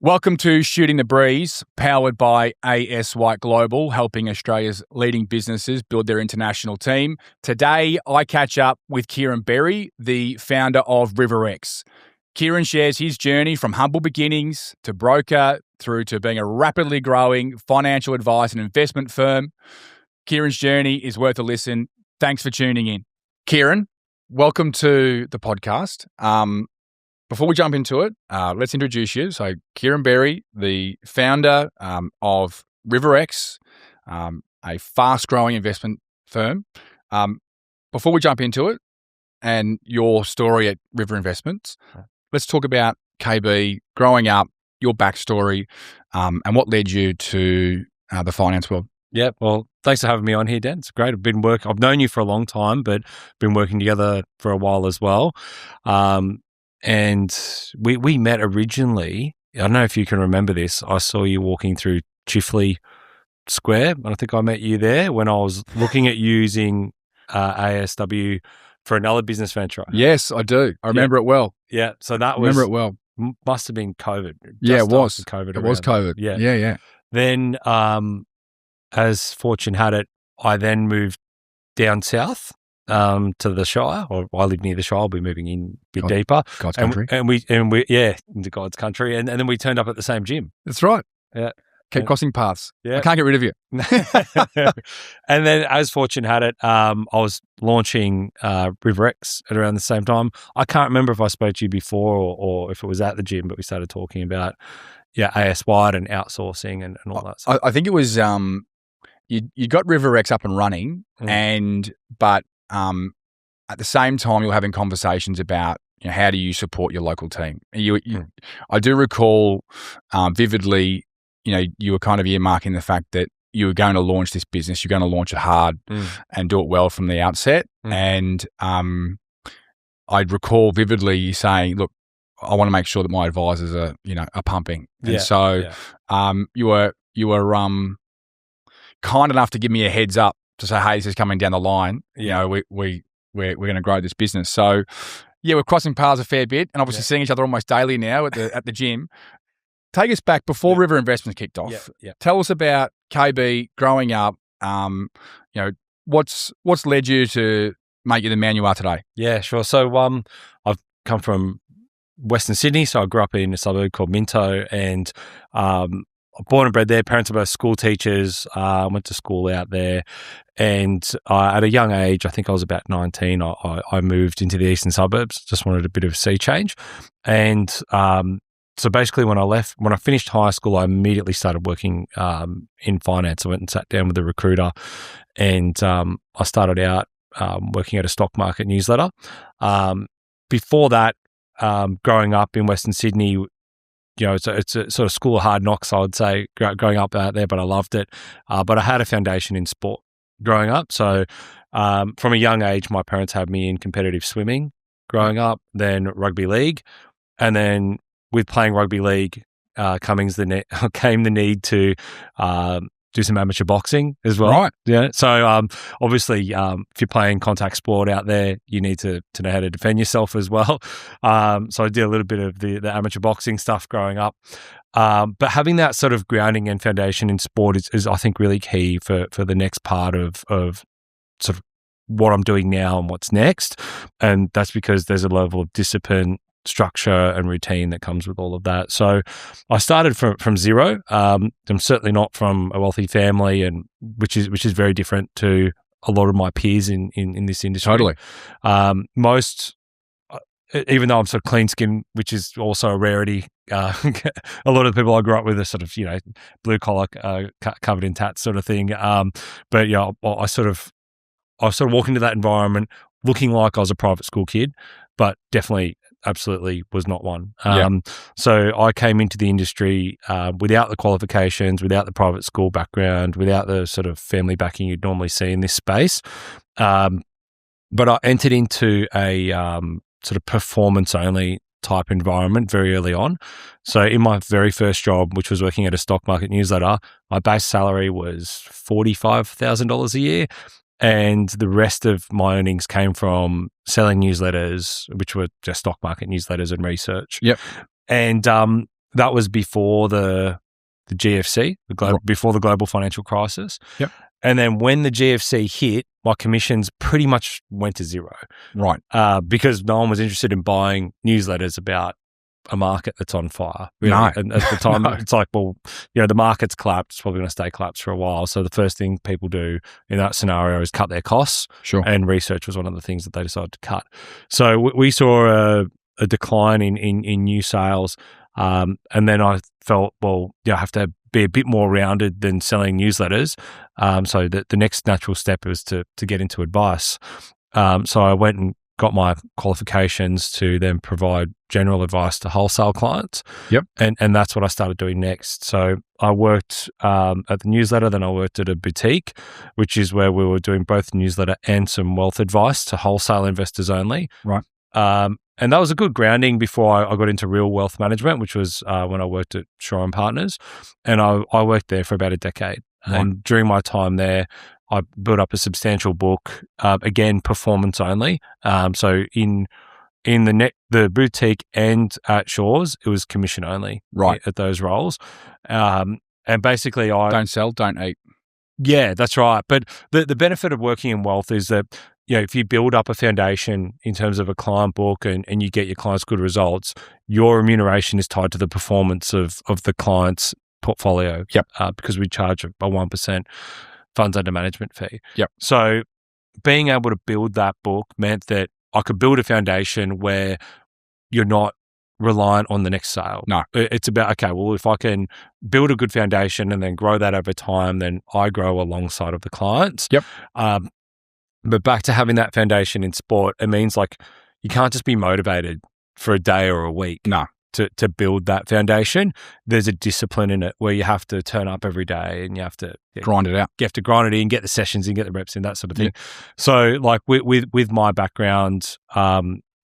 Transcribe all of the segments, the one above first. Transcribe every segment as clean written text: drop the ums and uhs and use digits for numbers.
Welcome to Shooting the Breeze, powered by ASW Global, helping Australia's leading businesses build their international team. Today, I catch up with Kieran Berry, the founder of RiverX. Kieran shares his journey from humble beginnings to broker through to being a rapidly growing financial advice and investment firm. Kieran's journey is worth a listen. Thanks for tuning in. Kieran, welcome to the podcast. Before we jump into it, let's introduce you. So, Kieran Berry, the founder of RiverX, a fast-growing investment firm. Before we jump into it and your story at River Investments, let's talk about KB, growing up, your backstory, and what led you to the finance world. Yeah, well, thanks for having me on here, Dan. It's great. I've known you for a long time, but been working together for a while as well. And we met originally. I don't know if you can remember this. I saw you walking through Chifley Square, and I think I met you there when I was looking at using ASW for another business venture. Yes, I do. I remember it well. Yeah, so that remember it well. Must have been COVID. It was. COVID. It was COVID. Yeah. Then, as fortune had it, I then moved down south. To the Shire, or I live near the Shire. We'll be moving in a bit deeper. God's country. And we into God's country. And then we turned up at the same gym. That's right. Yeah. Keep crossing paths. Yeah. I can't get rid of you. And then as fortune had it, I was launching RiverX at around the same time. I can't remember if I spoke to you before or if it was at the gym, but we started talking about AS-wide and outsourcing and all that stuff. I think it was you got RiverX up and running, but at the same time, you're having conversations about how do you support your local team. I do recall vividly, you were kind of earmarking the fact that you were going to launch this business, you're going to launch it hard and do it well from the outset. And I'd recall vividly you saying, "Look, I want to make sure that my advisors are pumping." And you were kind enough to give me a heads up to say, "Hey, this is coming down the line. We're going to grow this business." So, we're crossing paths a fair bit, and obviously seeing each other almost daily now at the gym. Take us back before River Investments kicked off. Tell us about KB growing up. What's led you to make you the man you are today? Yeah, sure. So, I've come from Western Sydney, so I grew up in a suburb called Minto, and born and bred there. Parents were both school teachers. Went to school out there, and at a young age, I think I was about 19. I moved into the eastern suburbs. Just wanted a bit of a sea change, and so basically, when I finished high school, I immediately started working in finance. I went and sat down with a recruiter, and I started out working at a stock market newsletter. Before that, growing up in Western Sydney. It's a sort of school of hard knocks, I would say, growing up out there, but I loved it. But I had a foundation in sport growing up. So from a young age, my parents had me in competitive swimming growing up, then rugby league. And then with playing rugby league came the need to do some amateur boxing as well. Right. Yeah. So obviously, if you're playing contact sport out there, you need to know how to defend yourself as well. So I did a little bit of the amateur boxing stuff growing up. But having that sort of grounding and foundation in sport is I think, really key for the next part of sort of what I'm doing now and what's next. And that's because there's a level of discipline, structure and routine that comes with all of that. So I started from zero. I'm certainly not from a wealthy family, and which is very different to a lot of my peers in this industry. Totally. Even though I'm sort of clean skinned, which is also a rarity, a lot of the people I grew up with are sort of blue collar, covered in tats sort of thing. But I sort of walked into that environment looking like I was a private school kid, but definitely absolutely was not one. So I came into the industry without the qualifications, without the private school background, without the sort of family backing you'd normally see in this space. But I entered into a sort of performance-only type environment very early on. So in my very first job, which was working at a stock market newsletter, my base salary was $45,000 a year. And the rest of my earnings came from selling newsletters, which were just stock market newsletters and research. Yep. And That was before the GFC, before the global financial crisis. Yep. And then when the GFC hit, my commissions pretty much went to zero. Right. Because no one was interested in buying newsletters about a market that's on fire. Really. No. And at the time, it's like, well, the market's collapsed. It's probably going to stay collapsed for a while. So the first thing people do in that scenario is cut their costs. Sure. And research was one of the things that they decided to cut. So we saw a decline in new sales. And then I felt, well, I have to be a bit more rounded than selling newsletters. So the next natural step was to get into advice. So I went and got my qualifications to then provide general advice to wholesale clients. Yep. And that's what I started doing next. So I worked at the newsletter, then I worked at a boutique, which is where we were doing both newsletter and some wealth advice to wholesale investors only. Right. And that was a good grounding before I got into real wealth management, which was when I worked at Shaw and Partners. And I worked there for about a decade. Right. And during my time there, I built up a substantial book, again, performance only. So in the boutique and at Shaw's, it was commission only. Right. At those roles. And basically don't sell, don't eat. Yeah, that's right. But the benefit of working in wealth is that, if you build up a foundation in terms of a client book and you get your clients good results, your remuneration is tied to the performance of the client's portfolio. Yep. Because we charge a 1% funds under management fee. Yep. So being able to build that book meant that I could build a foundation where you're not reliant on the next sale. No. It's about, okay, well, if I can build a good foundation and then grow that over time, then I grow alongside of the clients. Yep. But back to having that foundation in sport, it means like you can't just be motivated for a day or a week. No. To build that foundation. There's a discipline in it where you have to turn up every day and you have to grind it out. You have to grind it in, get the sessions in, get the reps in, that sort of thing. Yeah. So like with my background,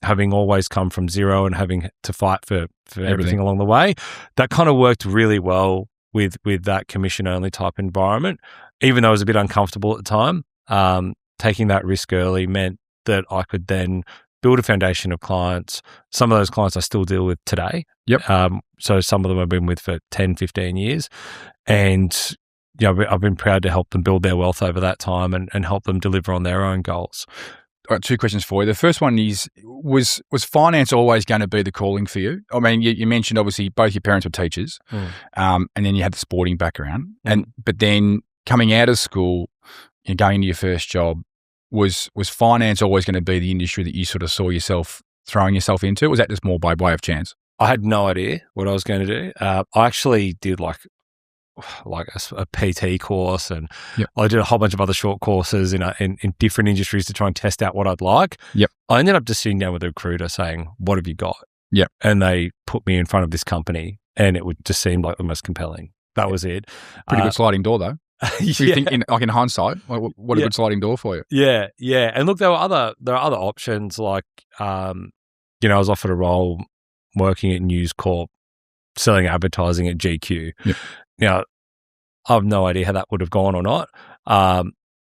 having always come from zero and having to fight for everything along the way, that kind of worked really well with that commission only type environment. Even though it was a bit uncomfortable at the time, taking that risk early meant that I could then build a foundation of clients. Some of those clients I still deal with today. Yep. So some of them I've been with for 10, 15 years. And I've been proud to help them build their wealth over that time and help them deliver on their own goals. All right, two questions for you. The first one is, was finance always going to be the calling for you? I mean, you mentioned obviously both your parents were teachers, and then you had the sporting background. But then coming out of school and going into your first job, was finance always going to be the industry that you sort of saw yourself throwing yourself into? Or was that just more by way of chance? I had no idea what I was going to do. I actually did like a PT course, and yep. I did a whole bunch of other short courses in different industries to try and test out what I'd like. Yep. I ended up just sitting down with a recruiter saying, "What have you got?" Yep. And they put me in front of this company, and it would just seem like the most compelling. That was it. Pretty good sliding door, though. So you think, in hindsight, what a good sliding door for you? Yeah, yeah. And look, there are other options. Like, I was offered a role working at News Corp, selling advertising at GQ. Yep. Now, I have no idea how that would have gone or not,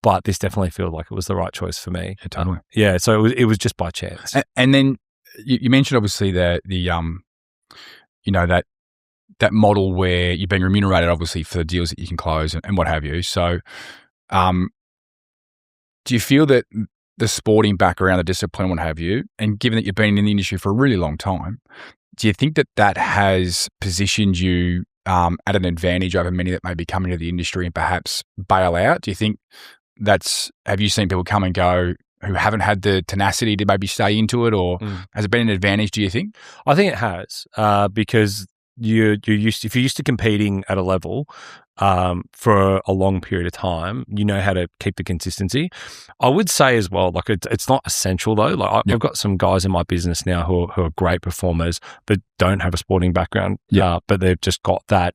but this definitely feels like it was the right choice for me. Yeah, totally. So it was just by chance. And then you mentioned obviously that model where you're being remunerated obviously for the deals that you can close and what have you. So, do you feel that the sporting background, the discipline, what have you, and given that you've been in the industry for a really long time, do you think that has positioned you at an advantage over many that may be coming to the industry and perhaps bail out? Do you think have you seen people come and go who haven't had the tenacity to maybe stay into it, or has it been an advantage, do you think? I think it has, because if you're used to competing at a level for a long period of time, you know how to keep the consistency. I would say as well, like it's not essential though. Like I've got some guys in my business now who are great performers but don't have a sporting background, but they've just got that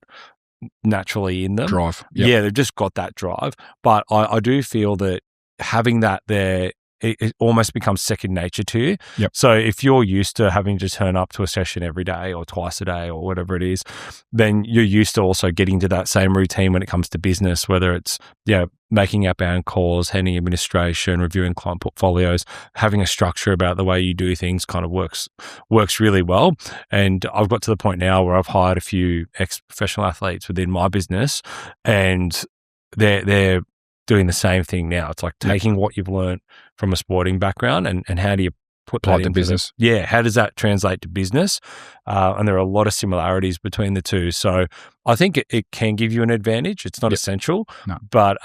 naturally in them. Drive. Yep. Yeah, they've just got that drive. But I do feel that having that there it almost becomes second nature to you. Yep. So if you're used to having to turn up to a session every day or twice a day or whatever it is, then you're used to also getting to that same routine when it comes to business, whether it's making outbound calls, handling administration, reviewing client portfolios, having a structure about the way you do things kind of works really well. And I've got to the point now where I've hired a few ex-professional athletes within my business, and they're doing the same thing now. It's like taking what you've learned from a sporting background and how do you put that into business? How does that translate to business? And there are a lot of similarities between the two. So I think it can give you an advantage. It's not essential, but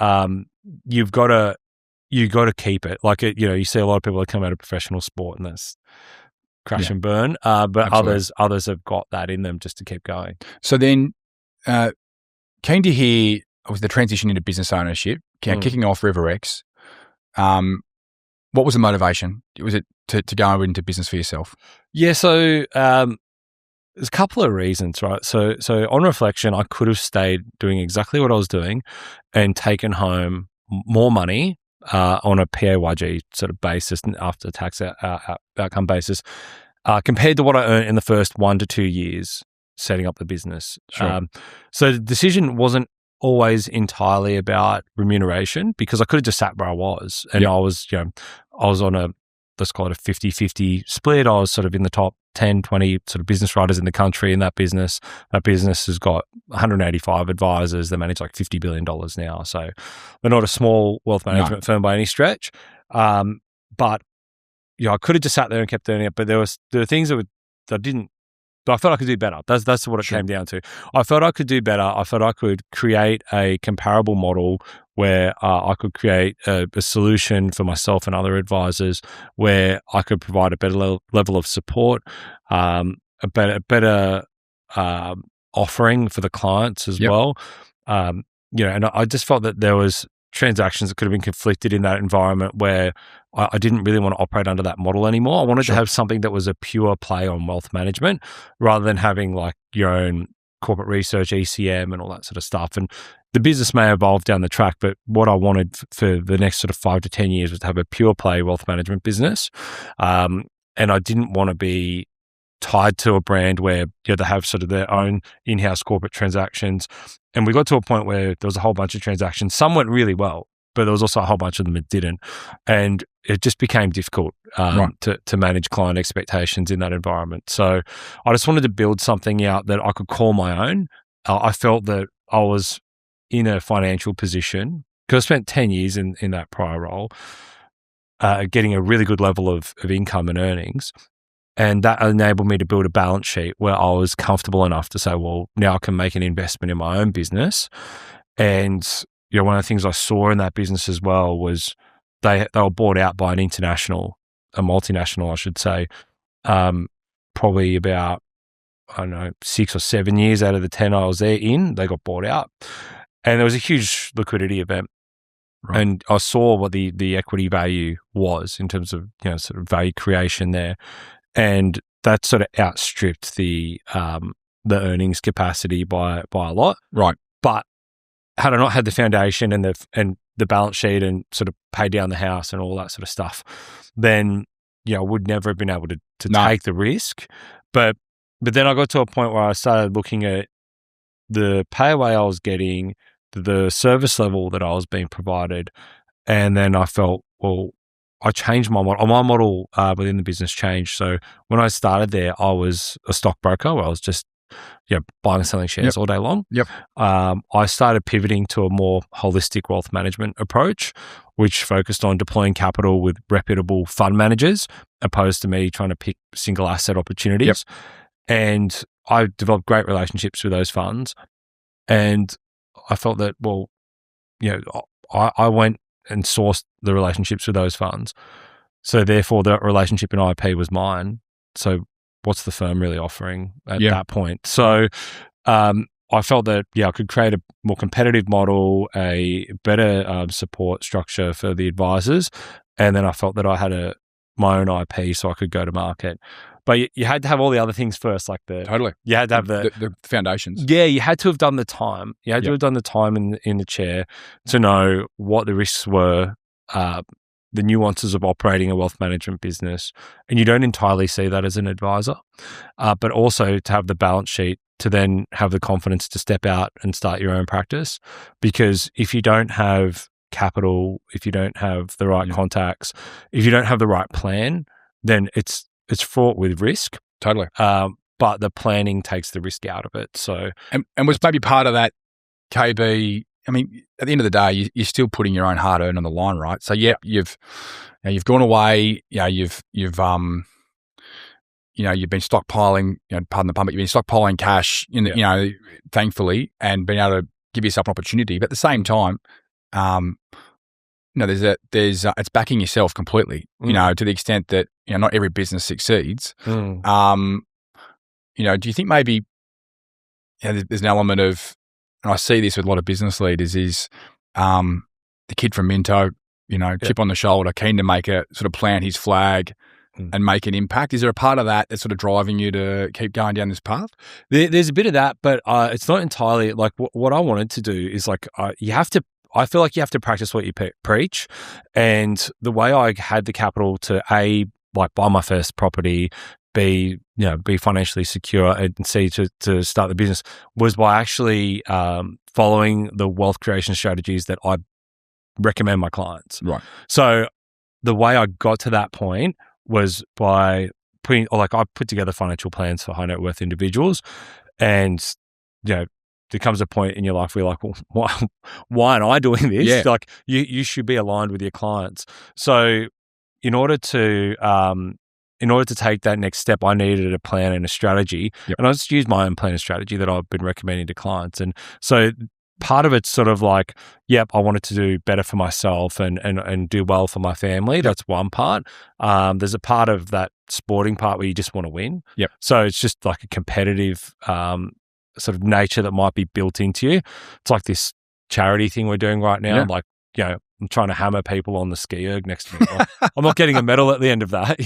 you've got to keep it. Like you see a lot of people that come out of professional sport and that's crash and burn. But others have got that in them just to keep going. So then, keen to hear with the transition into business ownership, kicking off RiverX. What was the motivation? Was it to go into business for yourself? Yeah, so there's a couple of reasons, right? So on reflection, I could have stayed doing exactly what I was doing and taken home more money on a PAYG sort of basis and after tax outcome basis compared to what I earned in the first 1 to 2 years setting up the business. Sure. So the decision wasn't always entirely about remuneration because I could have just sat where I was and I was on a, let's call it a 50-50 split. I was sort of in the top 10, 20 sort of business writers in the country in that business. That business has got 185 advisors. They manage like $50 billion now. So they're not a small wealth management firm by any stretch. But I could have just sat there and kept doing it. But there were things that I felt I could do better. That's what it came down to. I felt I could do better. I felt I could create a comparable model where I could create a solution for myself and other advisors where I could provide a better level of support, a better offering for the clients as well. And I just felt that there was transactions that could have been conflicted in that environment where I didn't really want to operate under that model anymore. I wanted to have something that was a pure play on wealth management rather than having like your own corporate research, ECM and all that sort of stuff. And the business may evolve down the track, but what I wanted for the next sort of 5 to 10 years was to have a pure play wealth management business. And I didn't want to be tied to a brand where they have sort of their own in-house corporate transactions. And we got to a point where there was a whole bunch of transactions. Some went really well, but there was also a whole bunch of them that didn't. And it just became difficult to manage client expectations in that environment. So I just wanted to build something out that I could call my own. I felt that I was in a financial position because I spent 10 years in that prior role, getting a really good level of income and earnings. And that enabled me to build a balance sheet where I was comfortable enough to say, well, now I can make an investment in my own business. And one of the things I saw in that business as well was they were bought out by a multinational, I should say, probably about, 6 or 7 years out of the 10 I was there they got bought out. And there was a huge liquidity event. Right. And I saw what the equity value was in terms of, sort of value creation there. And that sort of outstripped the earnings capacity by a lot. Right. But had I not had the foundation and the balance sheet and sort of pay down the house and all that sort of stuff, then I would never have been able to take the risk. But then I got to a point where I started looking at the pay away I was getting, the service level that I was being provided, and then I felt, well, I changed my model. My model within the business changed. So when I started there, I was a stockbroker where I was just buying and selling shares all day long. Yep. I started pivoting to a more holistic wealth management approach, which focused on deploying capital with reputable fund managers, opposed to me trying to pick single asset opportunities. Yep. And I developed great relationships with those funds. And I felt that, well, I went and sourced the relationships with those funds. So therefore the relationship in IP was mine. So what's the firm really offering at that point? So I felt that, I could create a more competitive model, a better support structure for the advisors. And then I felt that I had my own IP so I could go to market. But you had to have all the other things first, like you had to have the foundations. Yeah, you had to have done the time. You had to have done the time in the chair to know what the risks were, the nuances of operating a wealth management business, and you don't entirely see that as an advisor, but also to have the balance sheet to then have the confidence to step out and start your own practice. Because if you don't have capital, if you don't have the right contacts, if you don't have the right plan, then it's fraught with risk. Totally. But the planning takes the risk out of it. So, and was maybe part of that, KB. I mean, at the end of the day, you're still putting your own hard earned on the line, right? So, you've gone away. You've been stockpiling. Pardon the pun, but you've been stockpiling cash. Thankfully, and being able to give yourself an opportunity. But at the same time, it's backing yourself completely. To the extent that not every business succeeds. Do you think maybe there's an element of, and I see this with a lot of business leaders, is the kid from Minto, chip on the shoulder, keen to make plant his flag and make an impact. Is there a part of that that's sort of driving you to keep going down this path? There's a bit of that, but it's not entirely like what I wanted to do is I feel like you have to practice what you preach. And the way I had the capital to buy my first property, be financially secure, and C, to start the business, was by actually following the wealth creation strategies that I recommend my clients. Right. So the way I got to that point was by I put together financial plans for high net worth individuals, and there comes a point in your life where you're like, well, why am I doing this? Yeah. Like you should be aligned with your clients. So in order to take that next step, I needed a plan and a strategy. Yep. And I just used my own plan and strategy that I've been recommending to clients. And so part of it's sort of like, I wanted to do better for myself and do well for my family. Yep. That's one part. There's a part of that sporting part where you just want to win. Yep. So it's just like a competitive sort of nature that might be built into you. It's like this charity thing we're doing right now. Yeah. I'm trying to hammer people on the ski erg next to me. I'm not getting a medal at the end of that,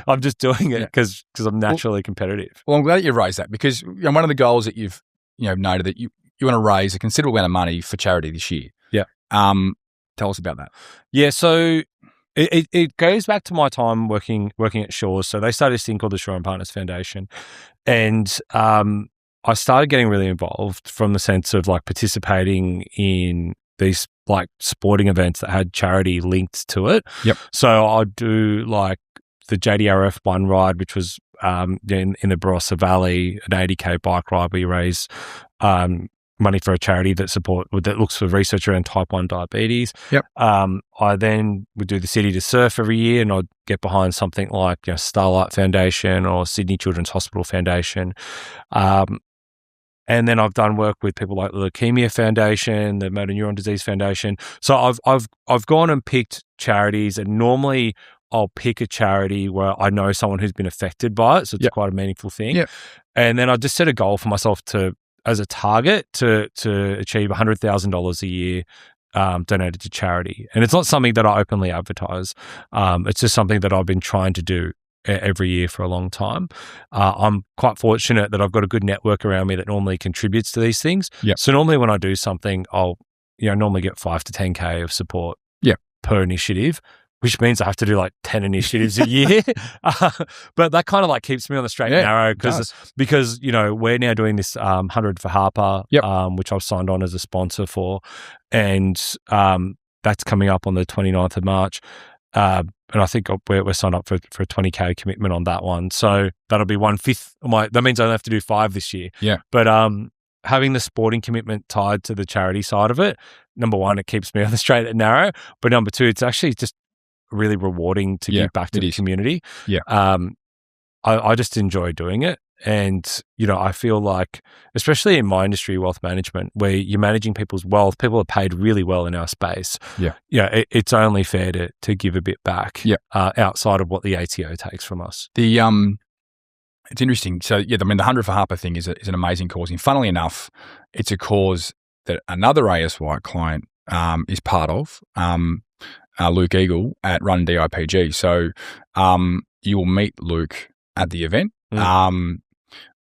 I'm just doing it because I'm naturally competitive. Well, I'm glad that you raised that, because one of the goals that you've noted that you want to raise a considerable amount of money for charity this year. Yeah. Tell us about that. Yeah. So it goes back to my time working at Shaw's. So they started this thing called the Shaw and Partners Foundation, and I started getting really involved from the sense of participating in these sporting events that had charity linked to it. Yep. So I'd do the JDRF one ride, which was in the Barossa Valley, an 80K bike ride where you raise money for a charity that looks for research around type 1 diabetes. Yep. I then would do the City to Surf every year, and I'd get behind something like Starlight Foundation or Sydney Children's Hospital Foundation. And then I've done work with people like the Leukemia Foundation, the Motor Neuron Disease Foundation. So I've gone and picked charities, and normally I'll pick a charity where I know someone who's been affected by it. So it's quite a meaningful thing. Yep. And then I just set a goal for myself as a target to achieve $100,000 a year donated to charity. And it's not something that I openly advertise. It's just something that I've been trying to do every year for a long time. I'm quite fortunate that I've got a good network around me that normally contributes to these things. Yep. So normally when I do something, I'll normally get 5 to 10K of support per initiative, which means I have to do 10 initiatives a year. But that kind of keeps me on the straight and narrow because we're now doing this 100 for Harper, which I've signed on as a sponsor for, and that's coming up on the 29th of March. And I think we're signed up for a 20K commitment on that one. So that'll be 1/5. That means I only have to do 5 this year. Yeah. But having the sporting commitment tied to the charity side of it, number one, it keeps me on the straight and narrow. But number two, it's actually just really rewarding to give back to the community. Yeah. I just enjoy doing it. And, I feel like, especially in my industry, wealth management, where you're managing people's wealth, people are paid really well in our space. Yeah. It's only fair to give a bit back outside of what the ATO takes from us. It's interesting. So, the 100 for Harper thing is an amazing cause. And funnily enough, it's a cause that another ASY client is part of, Luke Eagle at Run DIPG. So you will meet Luke at the event.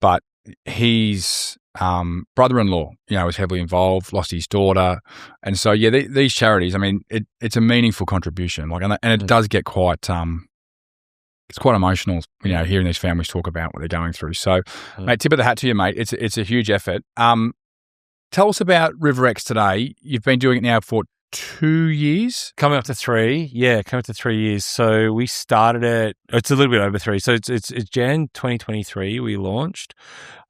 But he's brother-in-law, was heavily involved, lost his daughter. And so, these charities, I mean, it's a meaningful contribution. And it does get quite, it's quite emotional, hearing these families talk about what they're going through. So, mate, tip of the hat to you, mate. It's a huge effort. Tell us about RiverX today. You've been doing it now for 2 years? Coming up to 3. Yeah, coming up to 3 years. So we started it, it's a little bit over 3. So it's Jan 2023 we launched.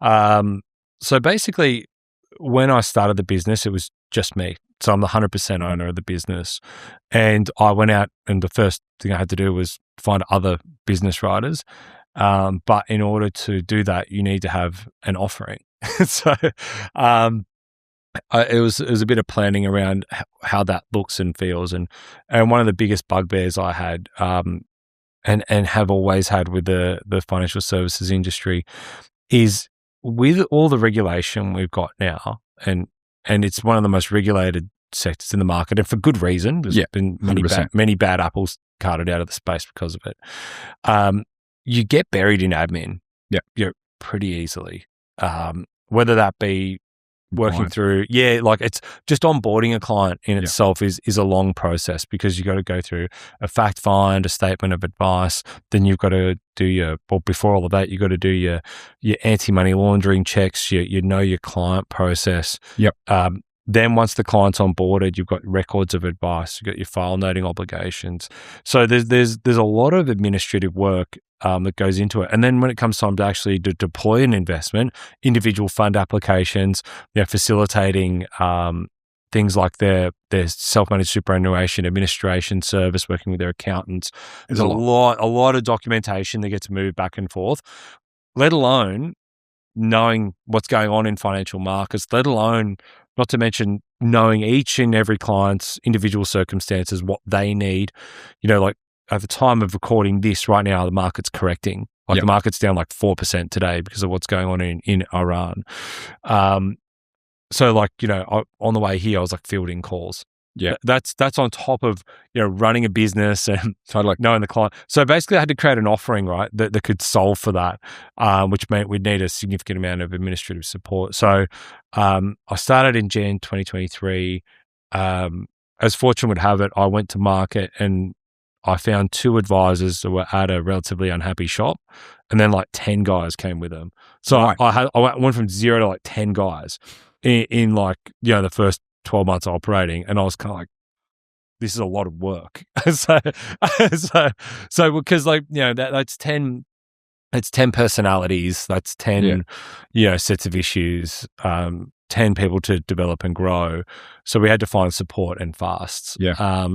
So basically, when I started the business, it was just me. So I'm the 100% owner of the business. And I went out and the first thing I had to do was find other business writers. But in order to do that, you need to have an offering. So it was a bit of planning around how that looks and feels. And one of the biggest bugbears I had and have always had with the financial services industry is with all the regulation we've got now, and it's one of the most regulated sectors in the market, and for good reason. There's been many bad apples carted out of the space because of it. You get buried in admin, pretty easily. Whether that be working through, it's just onboarding a client in itself is a long process, because you got to go through a fact find, a statement of advice. Then you've got to do before all of that, you got to do your anti-money laundering checks, your client process. Then once the client's onboarded, you've got records of advice, you've got your file noting obligations. So there's a lot of administrative work that goes into it. And then when it comes time to actually deploy an investment, individual fund applications, facilitating things like their self-managed superannuation administration service, working with their accountants. There's a lot of documentation that gets moved back and forth, let alone knowing what's going on in financial markets, let alone, not to mention, knowing each and every client's individual circumstances, what they need. Like at the time of recording this right now, the market's correcting. The market's down like 4% today because of what's going on in Iran. So on the way here, I was like fielding calls. Yeah, that's on top of running a business and knowing the client. So basically, I had to create an offering, right, that could solve for that, which meant we'd need a significant amount of administrative support. So I started in Jan 2023. As fortune would have it, I went to market and I found 2 advisors that were at a relatively unhappy shop, and then 10 guys came with them. So I went from 0 to 10 guys in the first 12 months operating, and I was kind of like, this is a lot of work. so because that's 10 personalities, that's 10 sets of issues, 10 people to develop and grow. So we had to find support and fast.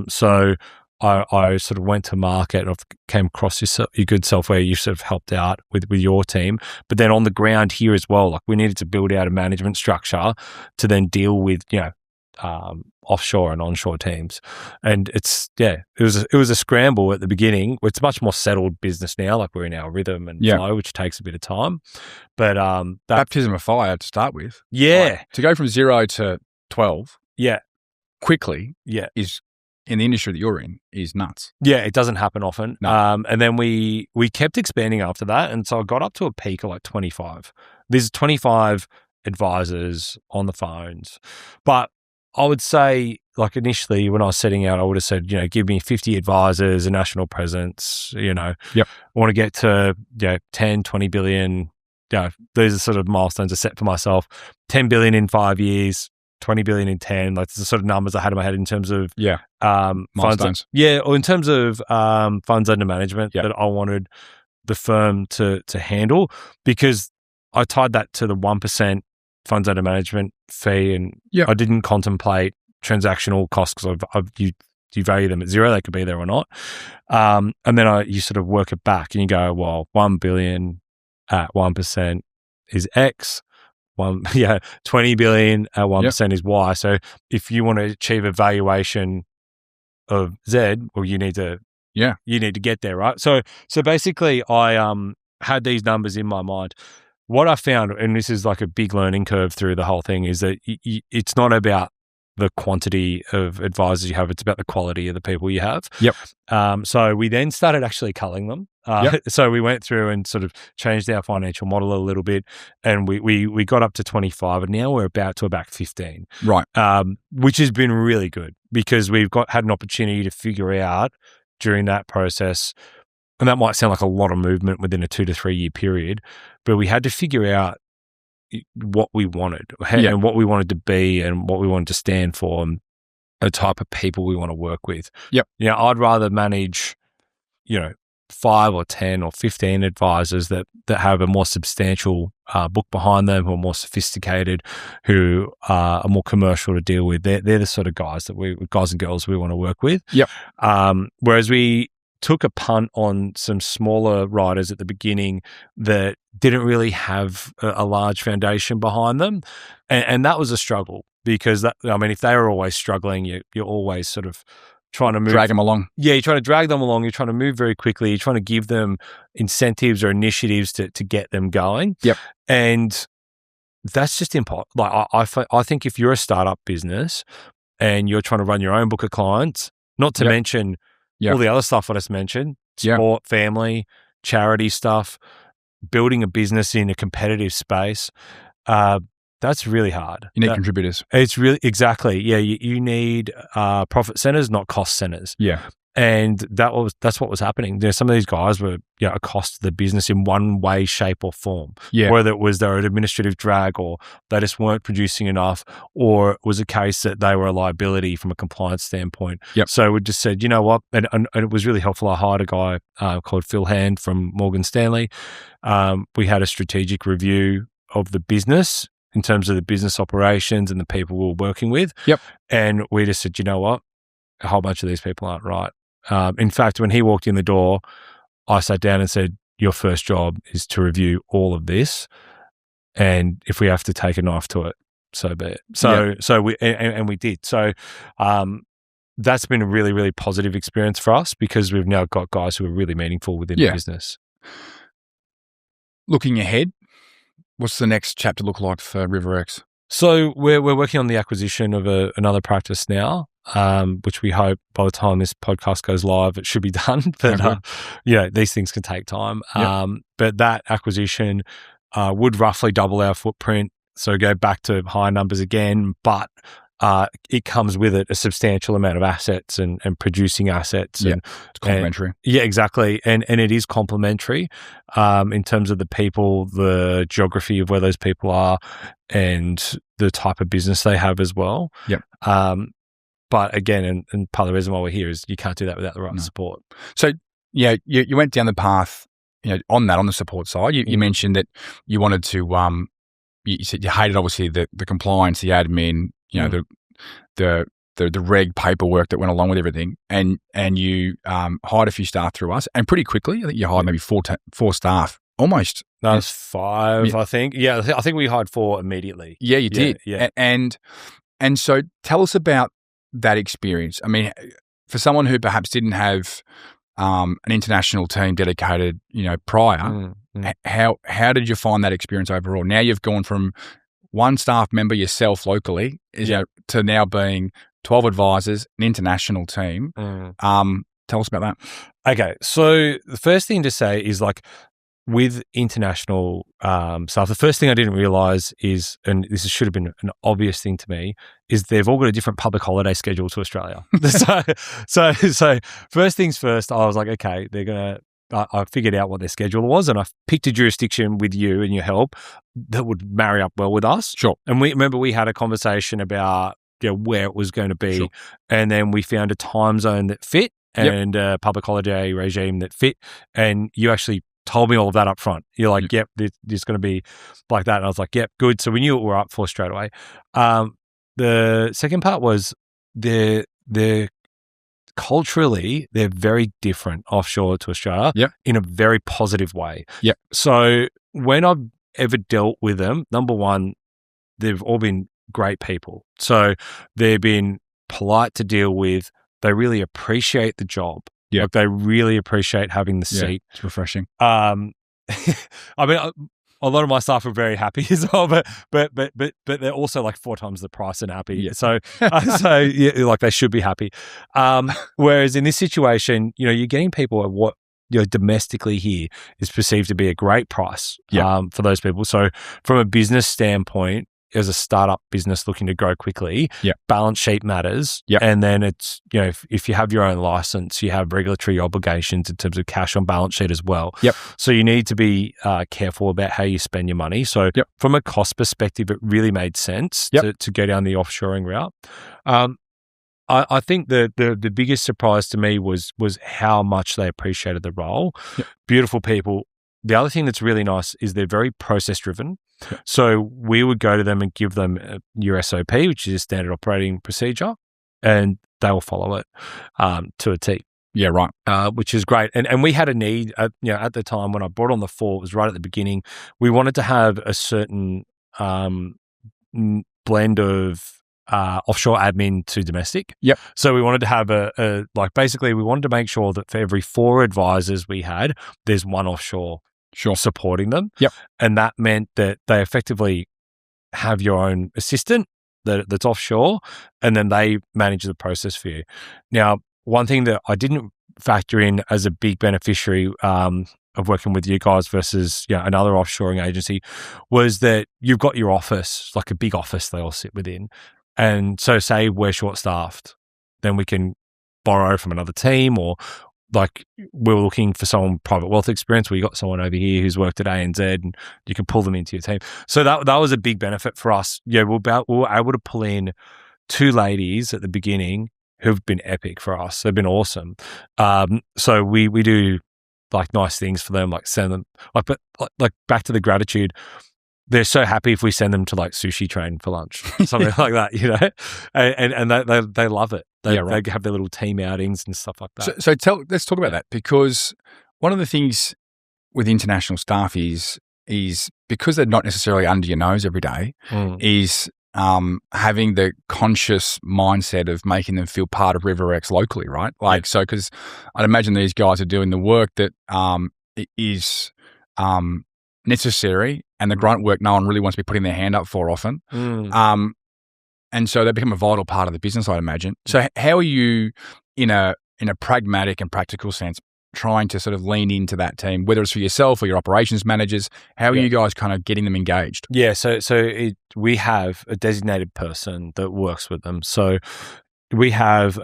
So I sort of went to market and came across your good self, where you sort of helped out with your team. But then on the ground here as well, we needed to build out a management structure to then deal with, offshore and onshore teams. And it was a scramble at the beginning. It's a much more settled business now. We're in our rhythm and flow, which takes a bit of time. But baptism of fire to start with. Yeah. To go from 0 to 12. Yeah. Quickly. Yeah. Is, in the industry that you're in, is nuts. Yeah, it doesn't happen often. No. And then we kept expanding after that. And so I got up to a peak of 25. There's 25 advisors on the phones. But I would say, initially when I was setting out, I would have said, give me 50 advisors, a national presence, I want to get to 10, 20 billion. These are sort of milestones I set for myself. 10 billion in 5 years, 20 billion in 10. That's the sort of numbers I had in my head in terms of milestones. Funds, or in terms of funds under management that I wanted the firm to handle, because I tied that to the 1% funds under management fee, and I didn't contemplate transactional costs, because you value them at 0, they could be there or not. And then you sort of work it back and you go, well, 1 billion at 1% is X. 20 billion at 1% is Y. So if you want to achieve a valuation of Z, well, you need to get there, right? So basically, I had these numbers in my mind. What I found, and this is a big learning curve through the whole thing, is that it's not about the quantity of advisors you have. It's about the quality of the people you have. Yep. So we then started actually culling them. So we went through and sort of changed our financial model a little bit, and we got up to 25, and now we're about 15. Right. Which has been really good because we've had an opportunity to figure out during that process, and that might sound like a lot of movement within a 2 to 3 year period, but we had to figure out what we wanted and what we wanted to be and what we wanted to stand for and the type of people we want to work with. Yep. I'd rather manage, 5 or 10 or 15 advisors that have a more substantial book behind them, who are more sophisticated, who are more commercial to deal with. They're the sort of guys and girls we want to work with. Yep. Whereas we took a punt on some smaller writers at the beginning that didn't really have a large foundation behind them. And that was a struggle because, if they were always struggling, you're always sort of trying to drag them along. Yeah, you're trying to drag them along. You're trying to move very quickly. You're trying to give them incentives or initiatives to get them going. Yep. And that's just impossible. Like I think if you're a startup business and you're trying to run your own book of clients, not to mention all the other stuff I just mentioned, sport, family, charity stuff, building a business in a competitive space, that's really hard. You need contributors. It's really, exactly. Yeah, you need profit centers, not cost centers. Yeah. And that's what was happening. Some of these guys were a cost to the business in one way, shape, or form. Yeah. Whether it was they were an administrative drag, or they just weren't producing enough, or it was a case that they were a liability from a compliance standpoint. Yep. So we just said, you know what, and it was really helpful. I hired a guy called Phil Hand from Morgan Stanley. We had a strategic review of the business in terms of the business operations and the people we were working with. Yep. And we just said, you know what, a whole bunch of these people aren't right. In fact, when he walked in the door, I sat down and said, your first job is to review all of this. And if we have to take a knife to it, so be it. So we did. So that's been a really, really positive experience for us because we've now got guys who are really meaningful within the business. Looking ahead, what's the next chapter look like for RiverX? So we're working on the acquisition of another practice now, which we hope by the time this podcast goes live, it should be done. But these things can take time. Yep. But that acquisition would roughly double our footprint, so go back to high numbers again. But it comes with it a substantial amount of assets and producing assets. Yeah, it's complementary. Yeah, exactly. And it is complementary in terms of the people, the geography of where those people are, and the type of business they have as well. Yep. But again, and part of the reason why we're here is you can't do that without the right support. So, you went down the path, on the support side. You mentioned that you wanted to, you said you hated obviously the compliance, the admin, the reg paperwork that went along with everything, and you hired a few staff through us, and pretty quickly, I think you hired maybe four staff, almost. That was 5, I think. Yeah, I think we hired 4 immediately. Yeah, you did. Yeah. And so tell us about that experience. I mean, for someone who perhaps didn't have an international team dedicated, prior, how did you find that experience overall? Now you've gone from one staff member yourself locally to now being 12 advisors, an international team. Tell us about that. Okay, so the first thing to say is with international stuff, the first thing I didn't realize is, and this should have been an obvious thing to me, is they've all got a different public holiday schedule to Australia. so first things first, I was like, okay, I figured out what their schedule was, and I picked a jurisdiction with you and your help that would marry up well with us. Sure. And we had a conversation about where it was going to be, sure. And then we found a time zone that fit and a public holiday regime that fit, and you actually told me all of that up front. You're like, yep, there's going to be like that. And I was like, yep, good. So we knew what we were up for straight away. The second part was they're culturally, they're very different offshore to Australia in a very positive way. Yep. So when I've ever dealt with them, number one, they've all been great people. So they've been polite to deal with. They really appreciate the job. Yeah. They really appreciate having the seat. It's refreshing. I mean, a lot of my staff are very happy as well, but they're also like 4 times the price and happy. Yeah. So like they should be happy. Whereas in this situation, you're getting people at what domestically here is perceived to be a great price for those people. So from a business standpoint, as a startup business looking to grow quickly, balance sheet matters. And then it's, if you have your own license, you have regulatory obligations in terms of cash on balance sheet as well. So you need to be careful about how you spend your money. So from a cost perspective, it really made sense to go down the offshoring route. I think the biggest surprise to me was how much they appreciated the role. Beautiful people. The other thing that's really nice is they're very process driven. So we would go to them and give them your SOP, which is a standard operating procedure, and they will follow it to a T. Yeah, right. Which is great. And we had a need at the time when I brought on the 4, it was right at the beginning. We wanted to have a certain blend of offshore admin to domestic. So we wanted to have basically we wanted to make sure that for every 4 advisors we had, there's 1 offshore supporting them. And that meant that they effectively have your own assistant that's offshore, and then they manage the process for you. Now, one thing that I didn't factor in as a big beneficiary of working with you guys versus another offshoring agency was that you've got your office, like a big office they all sit within. And so say we're short-staffed, then we can borrow from another team, or like we were looking for someone private wealth experience. We got someone over here who's worked at ANZ, and you can pull them into your team. So that was a big benefit for us. We were able to pull in 2 ladies at the beginning who've been epic for us. They've been awesome. So we do like nice things for them, like send them like back to the gratitude. They're so happy if we send them to like sushi train for lunch, something like that, and they love it. They have their little team outings and stuff like that. So let's talk about that, because one of the things with international staff is because they're not necessarily under your nose every day, is having the conscious mindset of making them feel part of RiverX locally, right? So because I'd imagine these guys are doing the work that is necessary, and the grunt work no one really wants to be putting their hand up for often. And so they become a vital part of the business, I'd imagine. So how are you, in a pragmatic and practical sense, trying to sort of lean into that team, whether it's for yourself or your operations managers? How are you guys kind of getting them engaged? Yeah, so we have a designated person that works with them. So we have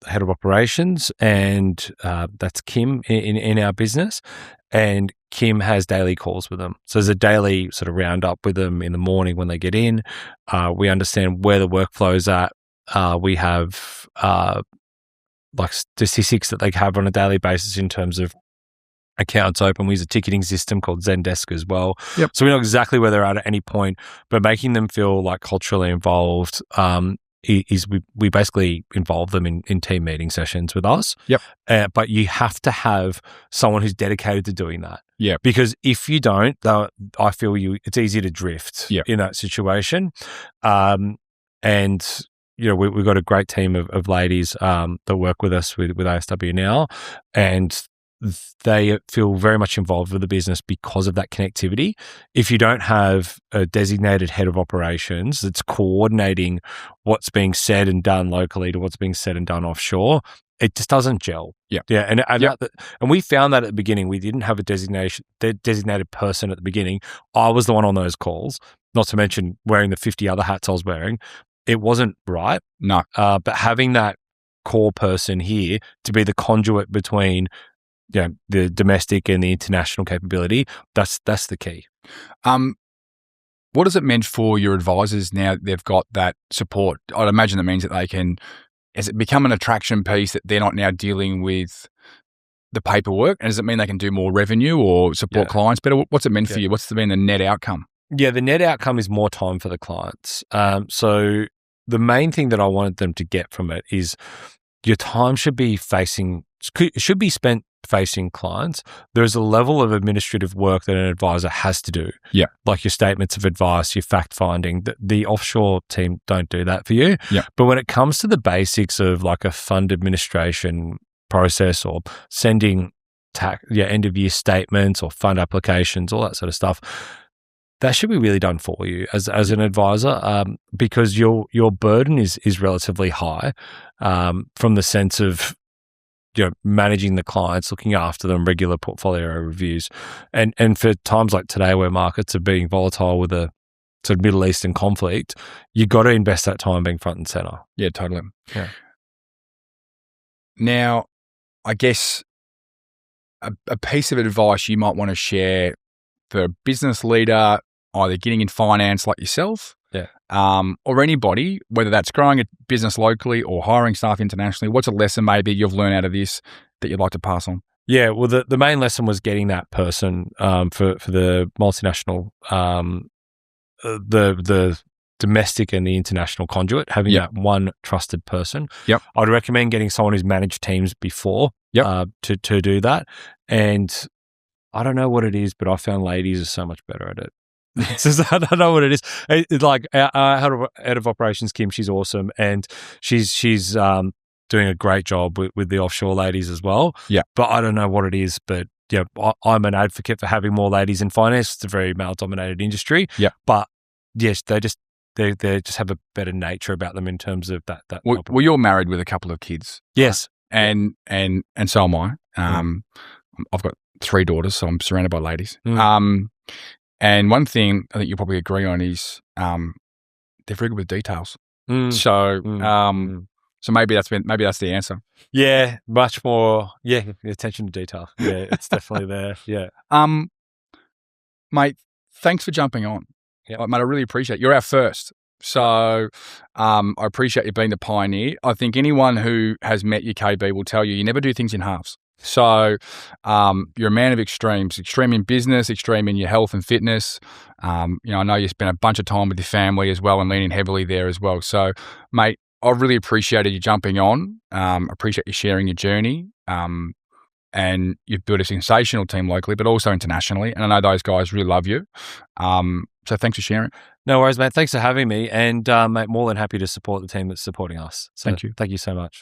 head of operations, and that's Kim in our business. And Kim has daily calls with them. So there's a daily sort of roundup with them in the morning when they get in. We understand where the workflow's at. We have like statistics that they have on a daily basis in terms of accounts open. We use a ticketing system called Zendesk as well. So we know exactly where they're at any point, but making them feel like culturally involved is we basically involve them in team meeting sessions with us. But you have to have someone who's dedicated to doing that. Because if you don't, I feel it's easy to drift in that situation. And we've got a great team of ladies that work with us with ASW now, and they feel very much involved with the business because of that connectivity. If you don't have a designated head of operations that's coordinating what's being said and done locally to what's being said and done offshore, it just doesn't gel. And we found that at the beginning. We didn't have a designated person at the beginning. I was the one on those calls, not to mention wearing the 50 other hats I was wearing. It wasn't right. No. But having that core person here to be the conduit between the domestic and the international capability, that's the key. What has it meant for your advisors now that they've got that support? I'd imagine it means that has it become an attraction piece that they're not now dealing with the paperwork? And does it mean they can do more revenue or support clients better? What's it meant for you? What's been the net outcome? Yeah, the net outcome is more time for the clients. So the main thing that I wanted them to get from it is your time should be spent facing clients. There's a level of administrative work that an advisor has to do. Like your statements of advice, your fact finding. The offshore team don't do that for you. But when it comes to the basics of like a fund administration process or sending end of year statements or fund applications, all that sort of stuff, that should be really done for you as an advisor, because your burden is relatively high, from the sense of managing the clients, looking after them, regular portfolio reviews, and for times like today where markets are being volatile with a sort of Middle Eastern conflict, you got to invest that time being front and center. Yeah, totally. Yeah. Now, I guess a piece of advice you might want to share for a business leader, either getting in finance like yourself, or anybody, whether that's growing a business locally or hiring staff internationally. What's a lesson maybe you've learned out of this that you'd like to pass on? Yeah, well, the main lesson was getting that person for the multinational, the domestic and the international conduit, having that one trusted person. Yep. I'd recommend getting someone who's managed teams before to do that. And I don't know what it is, but I found ladies are so much better at it. I don't know what it is. It's like our head of operations, Kim, she's awesome, and she's doing a great job with the offshore ladies as well. Yeah, but I don't know what it is. But yeah, I'm an advocate for having more ladies in finance. It's a very male-dominated industry. Yeah, but yes, they just have a better nature about them in terms of that. Well, you're married with a couple of kids. Yes, and so am I. I've got 3 daughters, so I'm surrounded by ladies. And one thing I think you'll probably agree on is they're very good with details. So maybe that's the answer. Yeah, much more. Yeah, attention to detail. Yeah, it's definitely there. Yeah. Mate, thanks for jumping on. Yeah, mate, I really appreciate it. You're our first. So I appreciate you being the pioneer. I think anyone who has met you, KB, will tell you never do things in halves. So you're a man of extremes, extreme in business, extreme in your health and fitness. I know you spent a bunch of time with your family as well and leaning heavily there as well. So, mate, I really appreciated you jumping on. Appreciate you sharing your journey. And you've built a sensational team locally, but also internationally. And I know those guys really love you. So thanks for sharing. No worries, mate. Thanks for having me. And, mate, more than happy to support the team that's supporting us. So thank you. Thank you so much.